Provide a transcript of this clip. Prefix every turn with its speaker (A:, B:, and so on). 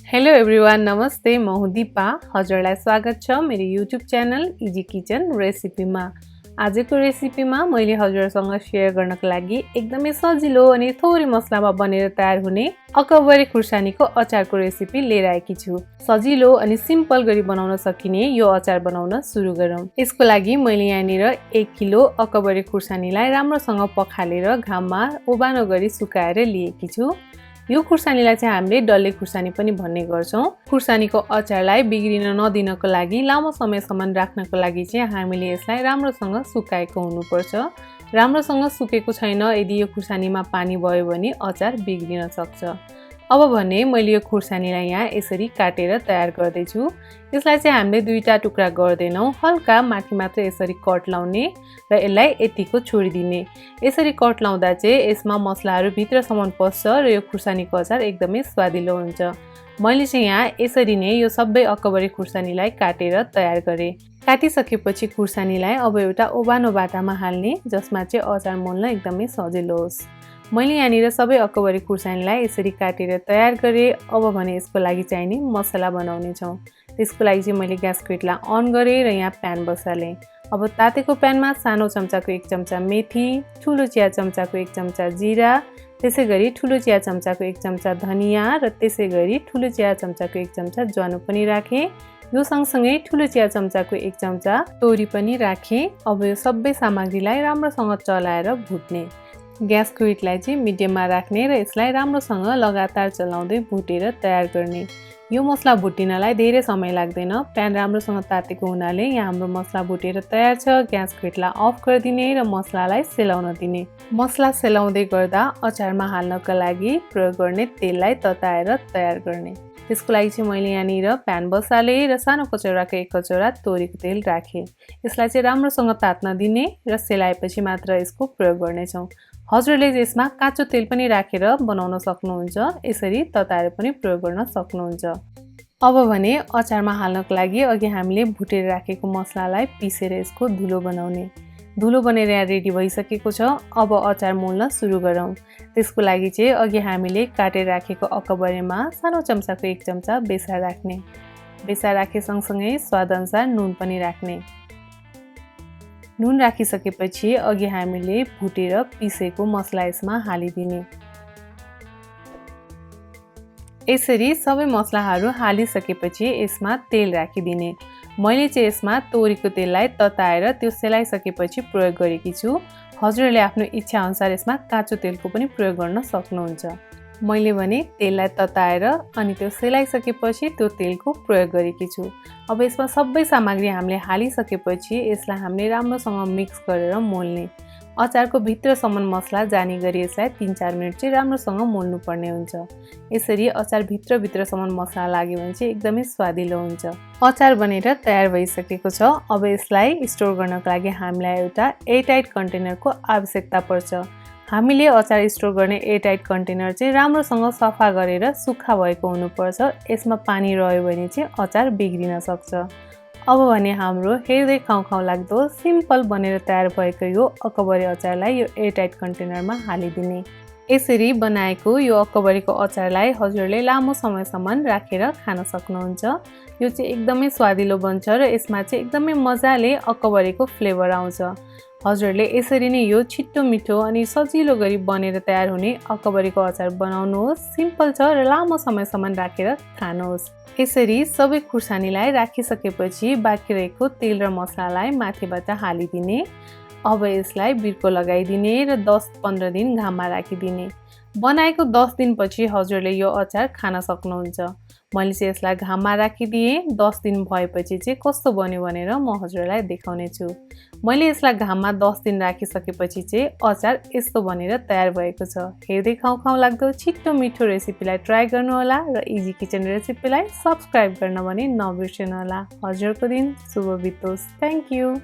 A: Hello everyone, नमस्ते। म हुँ दिपा। हजुरलाई स्वागत छ मेरो युट्युब च्यानल इजी किचन रेसिपीमा। आजको रेसिपीमा मैले हजुरसँग सेयर गर्नको लागि एकदमै सजिलो अनि थोरै मसलामा बनेर तयार हुने अकबरे खुर्सानीको अचारको रेसिपी लिएर आएकी छु। सजिलो अनि सिम्पल गरी बनाउन सकिने यो अचार बनाउन सुरु गरौँ। यसको लागि मैले यहाँनिर 1 किलो अकबरे खुर्सानीलाई राम्रोसँग पखालेर घाममा ओबानो गरी सुकाएर लिएकी छु। यो खुर्सानीलाई चाहिँ हामीले डल्ले खुर्सानी पनि भन्ने गर्छौं। खुर्सानीको अचारलाई बिग्रिन नदिनको लागि लामो समयसम्म राख्नको लागि चाहिँ हामीले यसलाई राम्रोसँग सुकाएको हुनुपर्छ। राम्रोसँग सुकेको छैन यदि यो खुर्सानीमा पानी भयो भने अचार बिग्रिन सक्छ। अब भने मैले यो खुर्सानीलाई यहाँ यसरी काटेर तयार गर्दै छु। यसलाई चाहिँ हामीले दुईटा टुक्रा गर्दैनौं, हल्का माथि मात्र यसरी कट लाउने र यसलाई यतिको छोडिदिने। यसरी कट लाउँदा चाहिँ यसमा मसलाहरू भित्रसम्म पस्छ र यो खुर्सानीको अचार एकदमै स्वादिलो हुन्छ। मैले चाहिँ यहाँ यसरी नै यो सबै अकबरे खुर्सानीलाई काटेर तयार गरे। काटिसकेपछि खुर्सानीलाई अब एउटा ओबानो बाटामा हाल्ने, जसमा चाहिँ अचार मोल्न एकदमै सजिलो होस्। मैले यहाँनिर सबै अकबरे खुर्सानीलाई यसरी काटेर तयार गरे। अब भने यसको लागि चाहिने मसला बनाउने छौं। त्यसको लागि चाहिँ मैले ग्यास केटलाई अन गरे र यहाँ प्यान बसाले। अब तातेको प्यानमा सानो चम्चाको 1 चम्चा मेथी, ठुलो चिया चम्चाको 1 चम्चा जिरा, त्यसैगरी ठुलो चिया चम्चाको 1 चम्चा धनिया र त्यसैगरी ठुलो चिया चम्चाको 1 चम्चा ज्वानो पनि राखे। यो सँगसँगै ठुलो चिया चम्चाको 1 चम्चा तोरी पनि राखे। अब यो सबै सामग्रीलाई राम्रोसँग चलाएर भुट्ने। ग्यासको हिटलाई चाहिँ मिडियममा राख्ने र यसलाई राम्रोसँग लगातार चलाउँदै भुटेर तयार गर्ने। यो मसला भुटिनलाई धेरै समय लाग्दैन। प्यान राम्रोसँग तातेको हुनाले यहाँ हाम्रो मसला भुटेर तयार छ। ग्यासको हिटलाई अफ गरिदिने र मसलालाई सेलाउन दिने। मसला सेलाउँदै गर्दा अचारमा हाल्नका लागि प्रयोग गर्ने तेललाई तताएर तयार गर्ने। त्यसको लागि चाहिँ मैले यहाँनिर प्यान बसाले र सानो कचौराको 1 कचौरा तोरीको तेल राखे। यसलाई चाहिँ राम्रोसँग तात्न दिने र सेलाएपछि मात्र यसको प्रयोग गर्नेछौँ। हजुरले यसमा काँचो तेल पनि राखेर बनाउन सक्नुहुन्छ, यसरी तताएर पनि प्रयोग गर्न सक्नुहुन्छ। अब भने अचारमा हाल्नको लागि अघि हामीले भुटेर राखेको मसलालाई पिसेर यसको धुलो बनाउने। धुलो बनेर यहाँ रेडी भइसकेको छ। अब अचार मोल्न सुरु गरौँ। त्यसको लागि चाहिँ अघि हामीले काटेर राखेको अकबरेमा सानो चम्चाको 1 चम्चा बेसार राख्ने। बेसार राखे सँगसँगै स्वादअनुसार नुन पनि राख्ने। नुन राखिसकेपछि अघि हामीले भुटेर पिसेको मसला यसमा हालिदिने। यसरी सबै मसलाहरू हालिसकेपछि यसमा तेल राखिदिने। मैले चाहिँ यसमा तोरीको तेललाई तताएर त्यो सेलाइसकेपछि प्रयोग गरेकी छु। हजुरले आफ्नो इच्छा अनुसार यसमा काँचो तेलको पनि प्रयोग गर्न सक्नुहुन्छ। मैले भने तेललाई तताएर अनि त्यो सेलाइसकेपछि त्यो तेलको प्रयोग गरेकी छु। अब यसमा सबै सामग्री हामीले हालिसकेपछि यसलाई हामीले राम्रोसँग मिक्स गरेर मोल्ने। अचारको भित्रसम्म मसला जाने गरी यसलाई 3-4 मिनेट चाहिँ राम्रोसँग मोल्नु पर्ने हुन्छ। यसरी अचार भित्रसम्म मसला लाग्यो भने चाहिँ एकदमै स्वादिलो हुन्छ। अचार बनेर तयार भइसकेको छ। अब यसलाई स्टोर गर्नको लागि हामीलाई एउटा एयरटाइट कन्टेनरको आवश्यकता पर्छ। हामीले अचार स्टोर गर्ने एयरटाइट कन्टेनर चाहिँ राम्रोसँग सफा गरेर सुक्खा भएको हुनुपर्छ। यसमा पानी रह्यो भने चाहिँ अचार बिग्रिन सक्छ। अब भने हाम्रो हेर्दै खाउँ लाग्दो सिम्पल बनेर तयार भएको यो अकबरे अचारलाई यो एयरटाइट कन्टेनरमा हालिदिने। यसरी बनाएको यो अकबरेको अचारलाई हजुरले लामो समयसम्म राखेर खान सक्नुहुन्छ। यो चाहिँ एकदमै स्वादिलो बन्छ र यसमा चाहिँ एकदमै मजाले अकबरेको फ्लेभर आउँछ। हजुरले यसरी नै यो छिट्टो मिठो अनि सजिलो गरी बनेर तयार हुने अकबरेको अचार बनाउनुहोस्। सिम्पल छ र लामो समयसम्म राखेर खानुहोस्। यसरी सबै खुर्सानीलाई राखिसकेपछि बाँकी रहेको तेल र मसलालाई माथिबाट हालिदिने। अब यसलाई बिर्को लगाइदिने र 10-15 दिन घाममा राखिदिने। बनाएको 10 दिनपछि हजुरले यो अचार खान सक्नुहुन्छ। मैले चाहिँ यसलाई घाममा राखिदिएँ। 10 दिन भएपछि चाहिँ कस्तो बन्यो भनेर म हजुरलाई देखाउने छु। मैले यसलाई घाममा 10 दिन राखिसकेपछि चाहिँ अचार यस्तो बनेर तयार भएको छ। हेर्दै खाउँ लाग्दो छिट्टो मिठो रेसिपीलाई ट्राई गर्नुहोला र इजी किचन रेसिपीलाई सब्स्क्राइब गर्न भने नबिर्सनुहोला। हजुरको दिन शुभ बितोस्। Thank you.